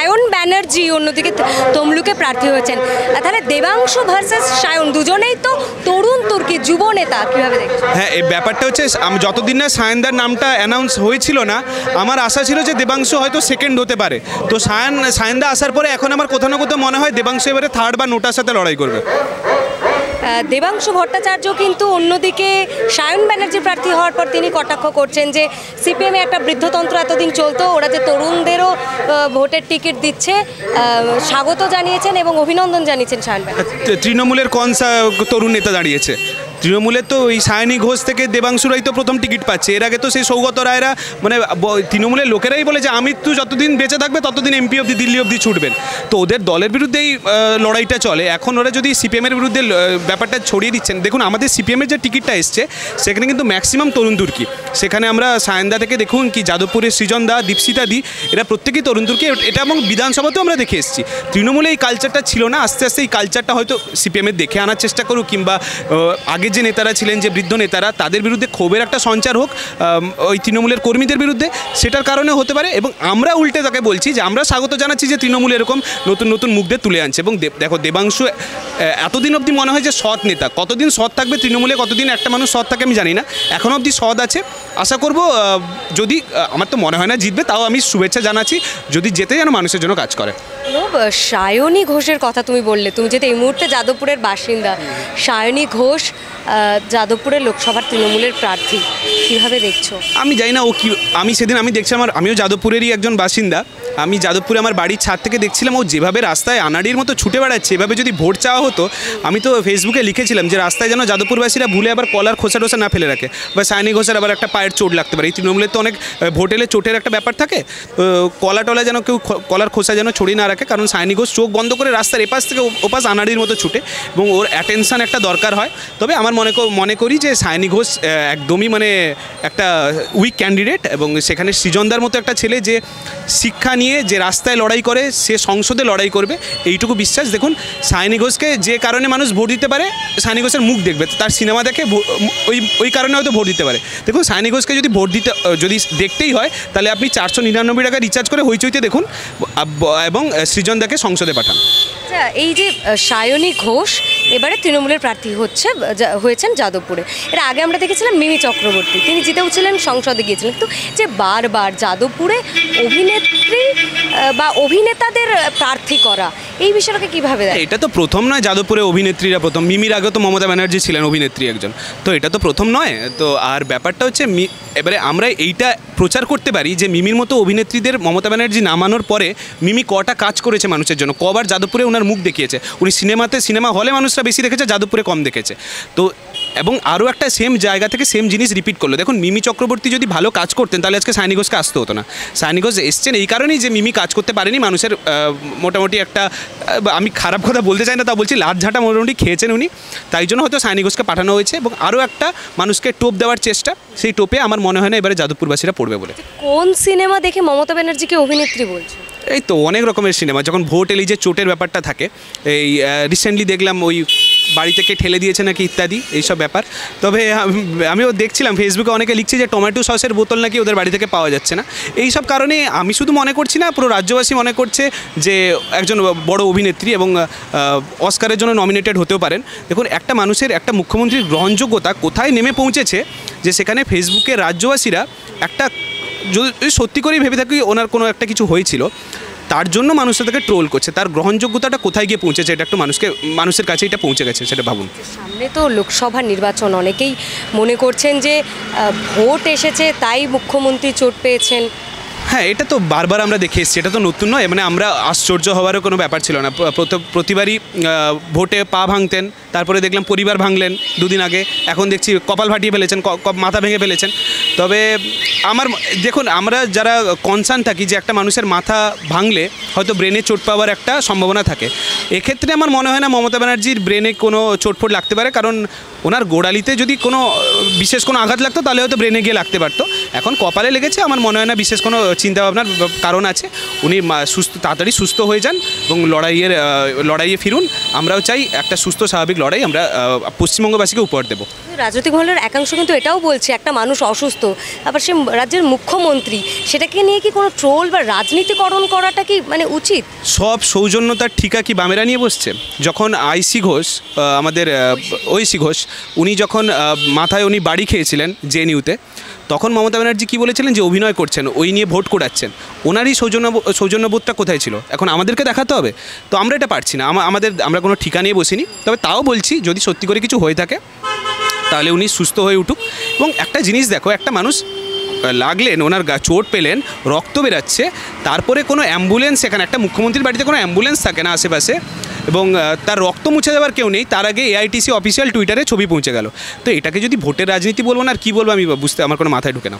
সায়ন ব্যানার্জি অন্যদিকে তমলুকে প্রার্থী হয়েছেন, তাহলে দেবাংশু ভার্সেস সায়ন দুজনেই তো তরুণ তুর্কি যুব নেতা, কীভাবে দেখছেন? হ্যাঁ, এই ব্যাপারটা হচ্ছে আমি যতদিন না সায়নদার নামটা অ্যানাউন্স হয়েছিল না, আমার আশা ছিল যে দেবাংশু হয়তো সেকেন্ড হতে পারে। তো সায়নদা আসার পরে এখন আমার কোথাও না কোথাও মনে হয় দেবাংশু এবারে থার্ড বা নোটার সাথে লড়াই করবে। দেবাংশু ভট্টাচার্য কিন্তু অন্যদিকে সায়ন ব্যানার্জি প্রার্থী হওয়ার পর তিনি কটাক্ষ করছেন যে সিপিএমে একটা বৃদ্ধতন্ত্র এতদিন চলতো, ওরা যে তরুণদেরও ভোটের টিকিট দিচ্ছে, স্বাগত জানিয়েছেন এবং অভিনন্দন জানিয়েছেন সায়ন ব্যানার্জি। তৃণমূলের কনসা তরুণ নেতা দাঁড়িয়েছে? তৃণমূলের তো ওই সায়নী ঘোষ থেকে দেবাংশুরাই তো প্রথম টিকিট পাচ্ছে। এর আগে তো সেই সৌগত রায়রা, মানে তৃণমূলের লোকেরাই বলে যে অমিত যতদিন বেঁচে থাকবে ততদিন এমপি অবধি দিল্লি অবধি ছুটবেন। তো ওদের দলের বিরুদ্ধেই লড়াইটা চলে। এখন ওরা যদি সিপিএমের বিরুদ্ধে ব্যাপারটা ছড়িয়ে দিচ্ছেন, দেখুন আমাদের সিপিএমের যে টিকিটটা এসছে সেখানে কিন্তু ম্যাক্সিমাম তরুণ তুর্কি। সেখানে আমরা সায়নদা থেকে দেখুন কি যাদবপুরের সৃজন দা, দীপশিতা দি, এরা প্রত্যেকেই তরুণ তুর্কি। এটা এবং বিধানসভাতেও আমরা দেখে এসেছি। তৃণমূলে এই কালচারটা ছিল না, আস্তে আস্তে এই কালচারটা হয়তো সিপিএমের দেখে আনার চেষ্টা করুক, কিংবা আগে যে নেতারা ছিলেন, যে বৃদ্ধ নেতারা, তাদের বিরুদ্ধে ক্ষোভের একটা সঞ্চার হোক ওই তৃণমূলের কর্মীদের বিরুদ্ধে, সেটার কারণে হতে পারে। এবং আমরা উল্টে তাকে বলছি যে আমরা স্বাগত জানাচ্ছি যে তৃণমূল এরকম নতুন নতুন মুখদের তুলে আনছে। এবং দেখো দেবাংশু এতদিন অবধি মনে হয় যে সৎ নেতা, কতদিন সৎ থাকবে তৃণমূলে, কতদিন একটা মানুষ সৎ থাকে আমি জানি না, এখনও অবধি সৎ আছে। আশা করব যদি, আমার তো মনে হয় না জিতবে, তাও আমি শুভেচ্ছা জানাচ্ছি যদি জেতে যেন মানুষের জন্য কাজ করে। সায়নী ঘোষের কথা তুমি বললে, তুমি যেহেতু এই মুহূর্তে যাদবপুরের বাসিন্দা, সায়নী ঘোষ যাদবপুরের লোকসভার তৃণমূলের প্রার্থী, কীভাবে দেখছো? আমি জানি না ও কি, আমি সেদিন আমি দেখছি, আমিও যাদবপুরেরই একজন বাসিন্দা, আমি যাদবপুরে আমার বাড়ির ছাদ থেকে দেখছিলাম ও যেভাবে রাস্তায় আনাড়ির মতো ছুটে বেড়াচ্ছে। এভাবে যদি ভোট চাওয়া হতো, আমি তো ফেসবুকে লিখেছিলাম যে রাস্তায় যেন যাদবপুরবাসীরা ভুলে আবার কলার খোসা টোসা না ফেলে রাখে, বা সায়নী ঘোষের আবার একটা পায়ের চোট লাগতে পারে। এই তৃণমূলের তো অনেক ভোট এলে চোটের একটা ব্যাপার থাকে, কলা টলা যেন কেউ কলার খোসা যেন ছড়িয়ে না রাখে। কারণ সায়নী ঘোষ চোখ বন্ধ করে রাস্তার এপাশ থেকে ওপাশ আনাড়ির মতো ছুটে, এবং ওর অ্যাটেনশান একটা দরকার হয়। তবে আমার মনে করি যে সায়নী ঘোষ একদমই মানে একটা উইক ক্যান্ডিডেট, এবং সেখানে সৃজনদার মতো একটা ছেলে যে শিক্ষা নিয়ে যে রাস্তায় লড়াই করে, সে সংসদে লড়াই করবে, এইটুকু বিশ্বাস। দেখুন সায়নী ঘোষকে যে কারণে মানুষ ভোট দিতে পারে, সায়নী ঘোষের মুখ দেখবে, তার সিনেমা দেখে ওই কারণে হয়তো ভোট দিতে পারে। দেখুন সায়নী ঘোষকে যদি যদি দেখতেই হয়, তাহলে আপনি 499 টাকা রিচার্জ করে হইচইতে দেখুন, এবং সৃজনদাকে সংসদে পাঠান। এই যে সায়নী ঘোষ এবারে তৃণমূলের প্রার্থী হয়েছেন যাদবপুরে, এর আগে আমরা দেখেছিলাম মিমি চক্রবর্তী, তিনি জিতেও ছিলেন, সংসদে গিয়েছিলেন, কিন্তু যে বারবার যাদবপুরে অভিনেত্রী বা অভিনেতাদের প্রার্থী করা, এই বিষয়টাকে কীভাবে দেয়? এটা তো প্রথম নয়, যাদবপুরে অভিনেত্রীরা প্রথম। মিমির আগে তো মমতা ব্যানার্জি ছিলেন অভিনেত্রী একজন, তো এটা তো প্রথম নয়। তো আর ব্যাপারটা হচ্ছে এবারে আমরা এইটা প্রচার করতে পারি যে মিমির মতো অভিনেত্রীদের মমতা ব্যানার্জি নামানোর পরে মিমি কটা কাজ করেছে মানুষের জন্য, কবার যাদবপুরে ওনার মুখ দেখিয়েছে। উনি সিনেমা হলে মানুষরা বেশি দেখেছে, যাদবপুরে কম দেখেছে। তো এবং আরও একটা সেম জায়গা থেকে সেম জিনিস রিপিট করলো। দেখুন মিমি চক্রবর্তী যদি ভালো কাজ করতেন, তাহলে আজকে সায়নী ঘোষকে আসতে হতো না। সায়নী ঘোষ এসছেন এই কারণেই যে মিমি কাজ করতে পারেনি, মানুষের মোটামুটি একটা, আমি খারাপ কথা বলতে চাই না, তা বলছি লাটঝাঁটা মোটামুটি খেয়েছেন উনি, তাই জন্য হয়তো সায়নী ঘোষকে পাঠানো হয়েছে। এবং আরও একটা মানুষকে টোপ দেওয়ার চেষ্টা, সেই টোপে আমার মনে হয় না এবারে যাদবপুরবাসীরা পড়বে বলে। কোন সিনেমা দেখে মমতা ব্যানার্জিকে অভিনেত্রী বলছে? এই তো অনেক রকমের সিনেমা, যখন ভোট এলে যে চোটের ব্যাপারটা থাকে, এই রিসেন্টলি দেখলাম ওই বাড়ি থেকে ঠেলে দিয়েছে নাকি ইত্যাদি এইসব ব্যাপার। তবে আমিও দেখছিলাম ফেসবুকে অনেকে লিখছে যে টমেটো সসের বোতল নাকি ওদের বাড়ি থেকে পাওয়া যাচ্ছে না। এইসব কারণে আমি শুধু মনে করছি না, পুরো রাজ্যবাসী মনে করছে যে একজন বড় অভিনেত্রী এবং অস্কারের জন্য নমিনেটেড হতেও পারেন। দেখুন একটা মানুষের, একটা মুখ্যমন্ত্রীর গ্রহণযোগ্যতা কোথায় নেমে পৌঁছেছে, যে সেখানে ফেসবুকে রাজ্যবাসীরা একটা, যদি সত্যি করেই ভেবে থাকি ওনার কোনো একটা কিছু হয়েছিল, তার জন্য মানুষ তাকে ট্রোল করছে, তার গ্রহণযোগ্যতাটা কোথায় গিয়ে পৌঁছেছে, এটা একটু মানুষের কাছে এটা পৌঁছে গেছে, সেটা ভাবুন। সামনে তো লোকসভা নির্বাচন, অনেকেই মনে করছেন যে ভোট এসেছে তাই মুখ্যমন্ত্রী চোট পেয়েছেন। হ্যাঁ, এটা তো বারবার আমরা দেখে এসেছি, এটা তো নতুন নয়। মানে আমরা আশ্চর্য হওয়ারও কোনো ব্যাপার ছিল না। প্রতিবারই ভোটে পা ভাঙতেন, তারপরে দেখলাম পরিবার ভাঙলেন দুদিন আগে, এখন দেখছি কপাল ফাটিয়ে ফেলেছেন, মাথা ভেঙে ফেলেছেন। তবে দেখুন আমরা যারা কনসার্ন থাকি যে একটা মানুষের মাথা ভাঙলে হয়তো ব্রেনে চোট পাওয়ার একটা সম্ভাবনা থাকে, এক্ষেত্রে আমার মনে হয় না মমতা ব্যানার্জির ব্রেনে কোনো চোটফোট লাগতে পারে। কারণ ওনার গোড়ালিতে যদি কোনো বিশেষ কোনো আঘাত লাগতো, তাহলে হয়তো ব্রেনে গিয়ে লাগতে পারতো। এখন কপালে লেগেছে, আমার মনে হয় না বিশেষ কোনো চিন্তাভাবনার কারণ আছে। উনি তাড়াতাড়ি সুস্থ হয়ে যান এবং লড়াইয়ে ফিরুন। আমরাও চাই একটা সুস্থ স্বাভাবিক লড়াই আমরা পশ্চিমবঙ্গবাসীকে উপহার দেবো। রাজনৈতিক মহলের একাংশ কিন্তু এটাও বলছে একটা মানুষ অসুস্থ, আবার সে রাজ্যের মুখ্যমন্ত্রী, সেটাকে নিয়ে কি কোনো ট্রোল বা রাজনীতিকরণ করাটা কি মানে উচিত? সব সৌজন্যতার ঠিকা কি বামেরা নিয়ে বসছে? যখন আইসি ঘোষ, আমাদের ঐশী ঘোষ, উনি যখন মাথায় উনি বাড়ি খেয়েছিলেন জেএনইউতে, তখন মমতা ব্যানার্জি কী বলেছিলেন যে অভিনয় করছেন, ওই নিয়ে ভোট করাচ্ছেন। ওনারই সৌজন্যবোধটা কোথায় ছিল? এখন আমাদেরকে দেখাতে হবে। তো আমরা এটা পারছি না, আমরা কোনো ঠিকা নিয়ে বসিনি। তবে তাও বলছি, যদি সত্যি করে কিছু হয়ে থাকে তাহলে উনি সুস্থ হয়ে উঠুক। এবং একটা জিনিস দেখো, একটা মানুষ লাগলেন, ওনার চোট পেলেন, রক্ত বেরাচ্ছে, তারপরে কোনো অ্যাম্বুলেন্স, এখানে একটা মুখ্যমন্ত্রীর বাড়িতে কোনো অ্যাম্বুলেন্স থাকে না আশেপাশে, এবং তার রক্ত মুছে দেওয়ার কেউ নেই, তার আগে এআইটিসি অফিসিয়াল টুইটারে ছবি পৌঁছে গেল। তো এটাকে যদি ভোটের রাজনীতি বলবো না আর কী বলবো আমি আমার কোনো মাথায় ঢুকে না।